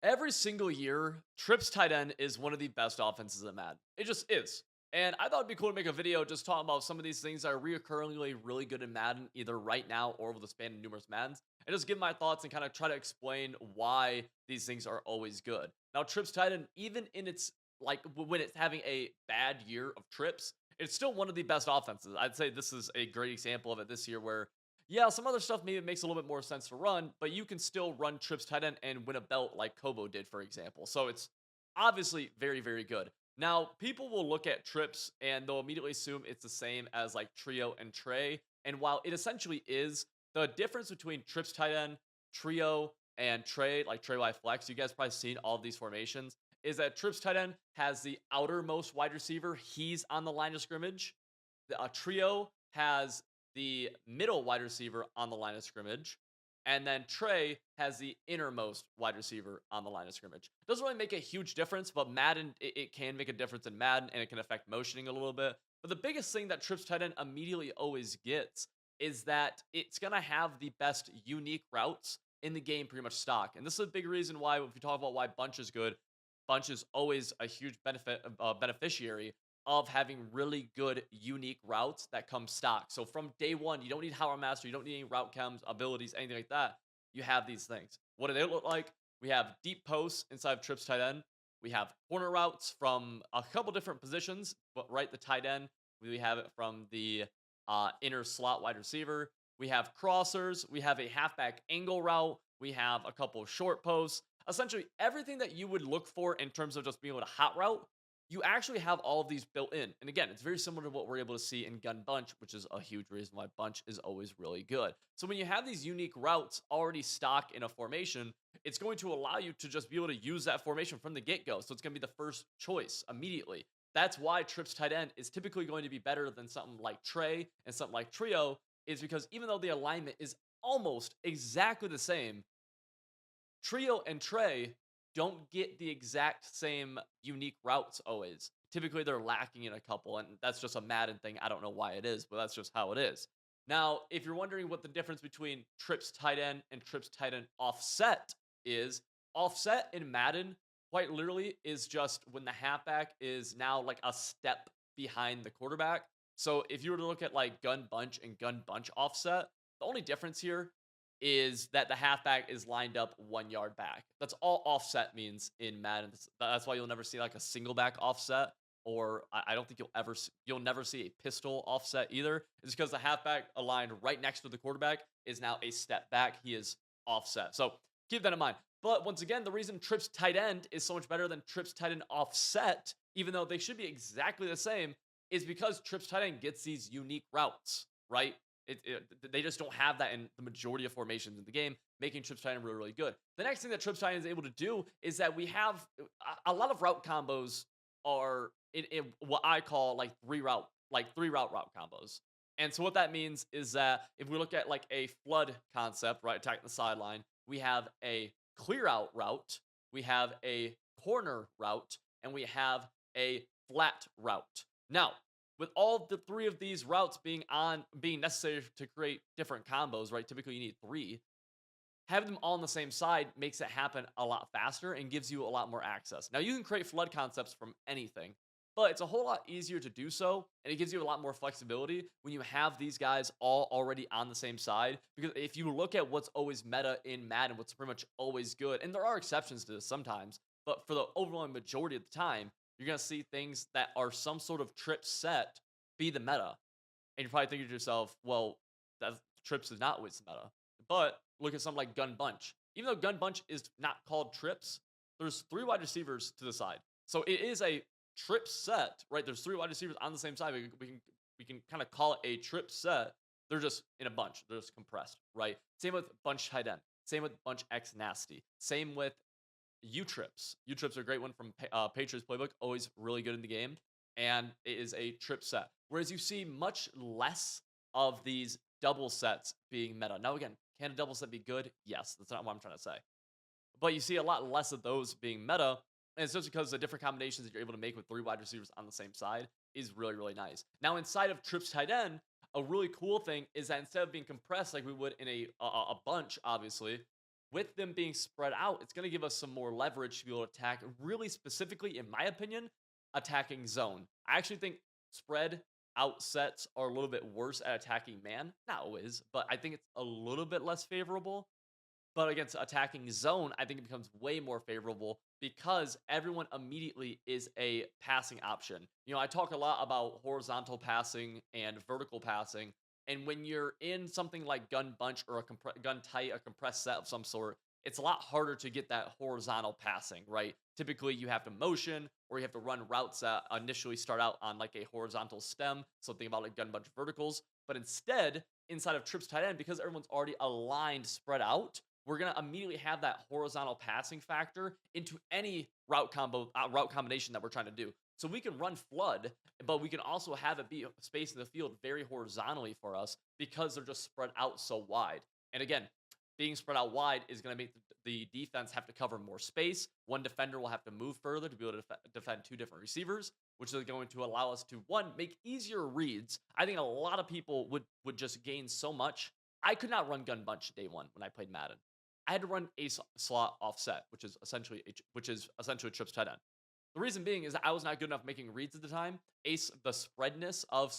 Every single year, Trips tight end is one of the best offenses in Madden. It just is. And I thought it'd be cool to make a video just talking about some of these things that are reoccurringly really good in Madden, either right now or over the span of numerous Maddens, and just give my thoughts and kind of try to explain why these things are always good. Now, Trips tight end, even in its when it's having a bad year of trips, it's still one of the best offenses. I'd say this is a great example of it this year where yeah, some other stuff maybe makes a little bit more sense to run, but you can still run trips tight end and win a belt like Kobo did, for example. So it's obviously very, very good. Now, people will look at trips and they'll immediately assume it's the same as like trio and tray. And while it essentially is, the difference between trips tight end, trio, and tray, like tray Y flex, you guys probably seen all of these formations, is that trips tight end has the outermost wide receiver. He's on the line of scrimmage. A trio has the middle wide receiver on the line of scrimmage. And then Trey has the innermost wide receiver on the line of scrimmage. Doesn't really make a huge difference, but Madden, it can make a difference in Madden and it can affect motioning a little bit. But the biggest thing that Trips tight end immediately always gets is that it's going to have the best unique routes in the game pretty much stock. And this is a big reason why, if we talk about why Bunch is good, Bunch is always a huge beneficiary of having really good unique routes that come stock. So from day one, you don't need Howard Master, you don't need any route chems, abilities, anything like that. You have these things. What do they look like? We have deep posts inside of trips tight end. We have corner routes from a couple different positions, but right the tight end. We have it from the inner slot wide receiver. We have crossers. We have a halfback angle route. We have a couple of short posts. Essentially, everything that you would look for in terms of just being able to hot route you actually have all of these built in. And again, it's very similar to what we're able to see in Gun Bunch, which is a huge reason why Bunch is always really good. So when you have these unique routes already stock in a formation, it's going to allow you to just be able to use that formation from the get-go. So it's going to be the first choice immediately. That's why Trips tight end is typically going to be better than something like Trey and something like Trio, is because even though the alignment is almost exactly the same, Trio and Trey don't get the exact same unique routes always. Typically, they're lacking in a couple, and that's just a Madden thing. I don't know why it is, but that's just how it is. Now, if you're wondering what the difference between trips tight end and trips tight end offset is, offset in Madden, quite literally, is just when the halfback is now like a step behind the quarterback. So if you were to look at like gun bunch and gun bunch offset, the only difference here is that the halfback is lined up 1 yard back. That's all offset means in Madden. That's why you'll never see like a single back offset, or I don't think you'll never see a pistol offset either. It's because the halfback aligned right next to the quarterback is now a step back. He is offset. So keep that in mind. But once again, the reason Trips tight end is so much better than Trips tight end offset, even though they should be exactly the same, is because Trips tight end gets these unique routes, right? They just don't have that in the majority of formations in the game, making Trips Titan really, really good. The next thing that Trips Titan is able to do is that we have a lot of route combos are in what I call like three route combos. And so what that means is that if we look at like a flood concept, right, attacking the sideline, we have a clear out route, we have a corner route, and we have a flat route. Now, with all the three of these routes being necessary to create different combos, right? Typically you need three. Having them all on the same side makes it happen a lot faster and gives you a lot more access. Now you can create flood concepts from anything, but it's a whole lot easier to do so, and it gives you a lot more flexibility when you have these guys all already on the same side. Because if you look at what's always meta in Madden, what's pretty much always good, and there are exceptions to this sometimes, but for the overwhelming majority of the time, you're gonna see things that are some sort of trip set be the meta. And you're probably thinking to yourself, well, that trips is not what's meta. But look at something like Gun Bunch. Even though Gun Bunch is not called trips, there's three wide receivers to the side. So it is a trip set, right? There's three wide receivers on the same side. We can kind of call it a trip set. They're just in a bunch. They're just compressed, right? Same with Bunch tight end. Same with Bunch X Nasty. Same with U-Trips. U-Trips are a great one from Patriots Playbook. Always really good in the game. And it is a trip set. Whereas you see much less of these double sets being meta. Now, again, can a double set be good? Yes. That's not what I'm trying to say. But you see a lot less of those being meta. And it's just because the different combinations that you're able to make with three wide receivers on the same side is really, really nice. Now, inside of Trips tight end, a really cool thing is that instead of being compressed like we would in a bunch, obviously, with them being spread out, it's going to give us some more leverage to be able to attack, really specifically, in my opinion, attacking zone. I actually think spread out sets are a little bit worse at attacking man. Not always, but I think it's a little bit less favorable. But against attacking zone, I think it becomes way more favorable because everyone immediately is a passing option. I talk a lot about horizontal passing and vertical passing. And when you're in something like gun bunch or gun tight, a compressed set of some sort, it's a lot harder to get that horizontal passing, right? Typically, you have to motion or you have to run routes that initially start out on like a horizontal stem, something about like gun bunch verticals. But instead, inside of trips tight end, because everyone's already aligned, spread out, we're gonna immediately have that horizontal passing factor into any route combination that we're trying to do. So we can run flood, but we can also have it be space in the field very horizontally for us because they're just spread out so wide. And again, being spread out wide is going to make the defense have to cover more space. One defender will have to move further to be able to defend two different receivers, which is going to allow us to one make easier reads. I think a lot of people would just gain so much. I could not run gun bunch day one when I played Madden. I had to run ace slot offset, which is essentially trips tight end. The reason being is that I was not good enough making reads at the time. Ace, the spreadness of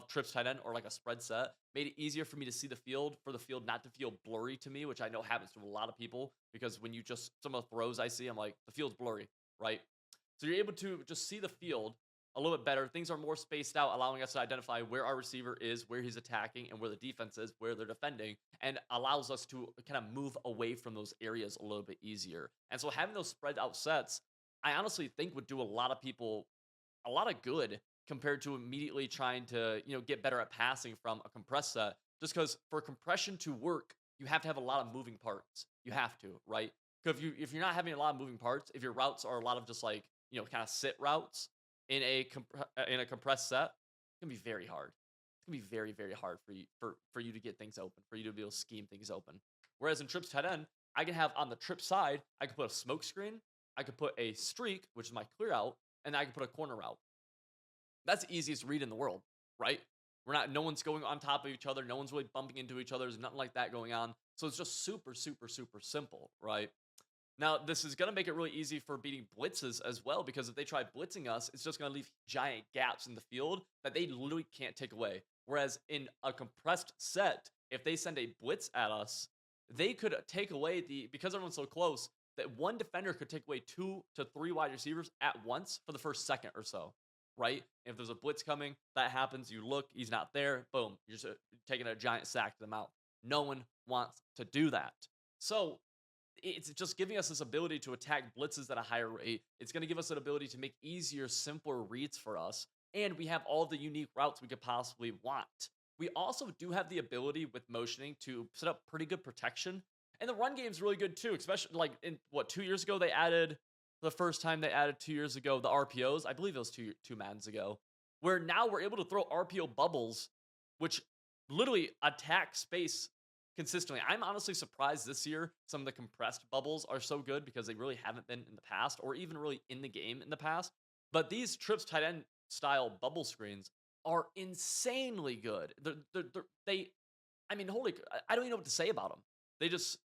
trips tight end or like a spread set made it easier for me to see the field, for the field not to feel blurry to me, which I know happens to a lot of people because when you just some of the throws I see, I'm like the field's blurry, right? So you're able to just see the field a little bit better. Things are more spaced out, allowing us to identify where our receiver is, where he's attacking, and where the defense is, where they're defending, and allows us to kind of move away from those areas a little bit easier. And so having those spread out sets, I honestly think would do a lot of people a lot of good compared to immediately trying to, get better at passing from a compressed set. Just because for compression to work, you have to have a lot of moving parts. You have to, right? Because if you're not having a lot of moving parts, if your routes are a lot of just like kind of sit routes in a compressed set, it's gonna be very hard. It's gonna be very very hard for you to get things open, for you to be able to scheme things open. Whereas in trips tight end, I can have on the trip side, I can put a smoke screen, I could put a streak, which is my clear out, and I can put a corner route. That's the easiest read in the world, right? No one's going on top of each other. No one's really bumping into each other. There's nothing like that going on. So it's just super, super, super simple, right? Now, this is going to make it really easy for beating blitzes as well, because if they try blitzing us, it's just going to leave giant gaps in the field that they literally can't take away. Whereas in a compressed set, if they send a blitz at us, they could take away because everyone's so close, that one defender could take away 2 to 3 wide receivers at once for the first second or so, right? If there's a blitz coming, that happens. You look, he's not there. Boom, you're just taking a giant sack to the mouth. No one wants to do that. So it's just giving us this ability to attack blitzes at a higher rate. It's going to give us an ability to make easier, simpler reads for us. And we have all the unique routes we could possibly want. We also do have the ability with motioning to set up pretty good protection. And the run game is really good too, especially like in 2 years ago, the first time they added 2 years ago, the RPOs. I believe it was two Maddens ago, where now we're able to throw RPO bubbles, which literally attack space consistently. I'm honestly surprised this year some of the compressed bubbles are so good because they really haven't been in the past or even really in the game in the past. But these trips tight end style bubble screens are insanely good. I mean, I don't even know what to say about them.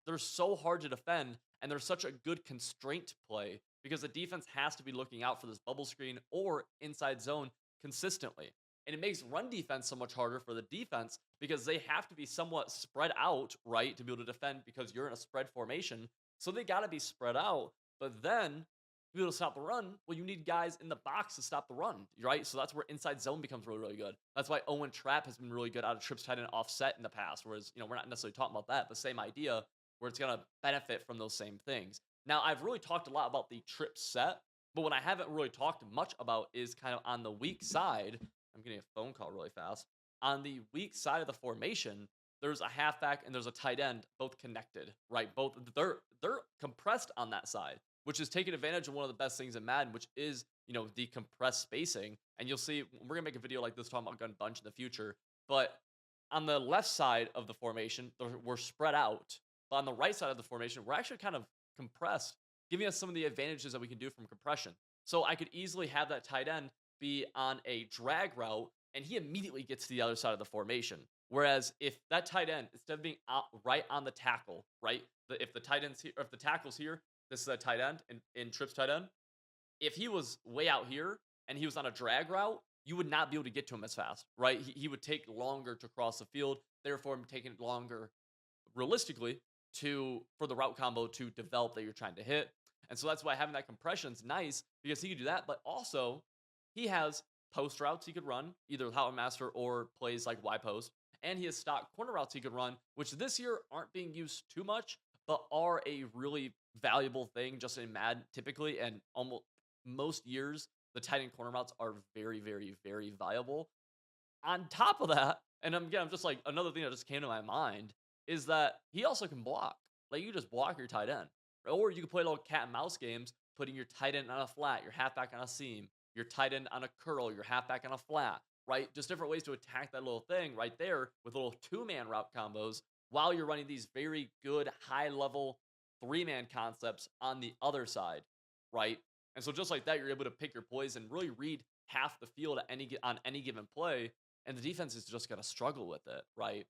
They're so hard to defend and they're such a good constraint play because the defense has to be looking out for this bubble screen or inside zone consistently. And it makes run defense so much harder for the defense because they have to be somewhat spread out, right, to be able to defend because you're in a spread formation. So they got to be spread out. But then to be able to stop the run, well, you need guys in the box to stop the run, right? So that's where inside zone becomes really, really good. That's why Owen Trap has been really good out of trips tight end offset in the past. Whereas, we're not necessarily talking about that, but same idea where it's going to benefit from those same things. Now, I've really talked a lot about the trip set, but what I haven't really talked much about is kind of on the weak side. I'm getting a phone call really fast. On the weak side of the formation, there's a halfback and there's a tight end, both connected, right? Both they're compressed on that side, which is taking advantage of one of the best things in Madden, which is the compressed spacing. And you'll see we're gonna make a video like this talking about gun bunch in the future. But on the left side of the formation, we're spread out. But on the right side of the formation, we're actually kind of compressed, giving us some of the advantages that we can do from compression. So I could easily have that tight end be on a drag route and he immediately gets to the other side of the formation. Whereas if that tight end, instead of being out right on the tackle, right? If the tight end's here, or if the tackle's here, this is a tight end in trips tight end. If he was way out here and he was on a drag route, you would not be able to get to him as fast, right? He would take longer to cross the field, therefore taking longer realistically for the route combo to develop that you're trying to hit. And so that's why having that compression is nice because he could do that, but also he has post routes he could run, either with Howard Master or plays like Y post. And he has stock corner routes he could run, which this year aren't being used too much, but are a really valuable thing just in Madden typically. And almost most years, the tight end corner routes are very, very, very viable. On top of that, and again, I'm just like another thing that just came to my mind is that he also can block. Like you just block your tight end, or you can play little cat and mouse games, putting your tight end on a flat, your halfback on a seam, your tight end on a curl, your halfback on a flat. Right, just different ways to attack that little thing right there with little two-man route combos while you're running these very good high-level three-man concepts on the other side. Right, and so just like that, you're able to pick your plays and really read half the field at on any given play, and the defense is just gonna struggle with it, right?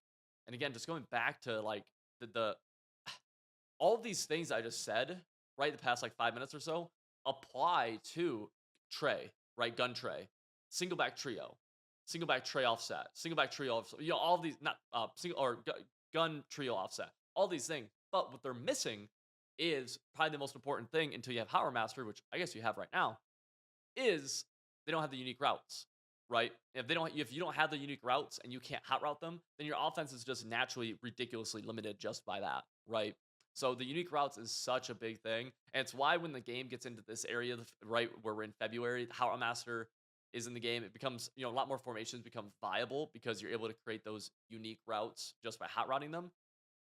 And again, just going back to like the all of these things I just said, right, the past like 5 minutes or so, apply to Trey, right? Gun Trey, single back trio, single back Trey offset, single back trio offset, all of these not single or gun trio offset, all these things. But what they're missing is probably the most important thing until you have Power Master, which I guess you have right now, is they don't have the unique routes, right? If you don't have the unique routes and you can't hot route them, then your offense is just naturally ridiculously limited just by that, right? So the unique routes is such a big thing, and it's why when the game gets into this area, right where we're in February, the Howard Master is in the game. It becomes a lot more formations become viable because you're able to create those unique routes just by hot routing them.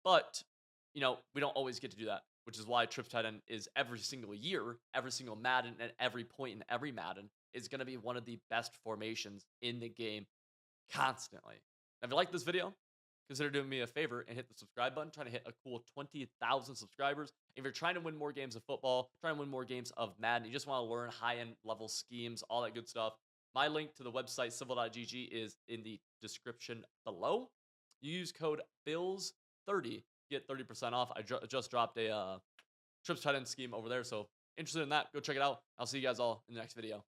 But, we don't always get to do that, which is why Trips Tight End is every single year, every single Madden, and every point in every Madden is going to be one of the best formations in the game constantly. Now, if you like this video, consider doing me a favor and hit the subscribe button. Trying to hit a cool 20,000 subscribers. If you're trying to win more games of football, trying to win more games of Madden, you just want to learn high-end level schemes, all that good stuff, my link to the website civil.gg is in the description below. You use code BILLS30, get 30% off. I just dropped a Trips Tight End scheme over there, so interested in that, go check it out. I'll see you guys all in the next video.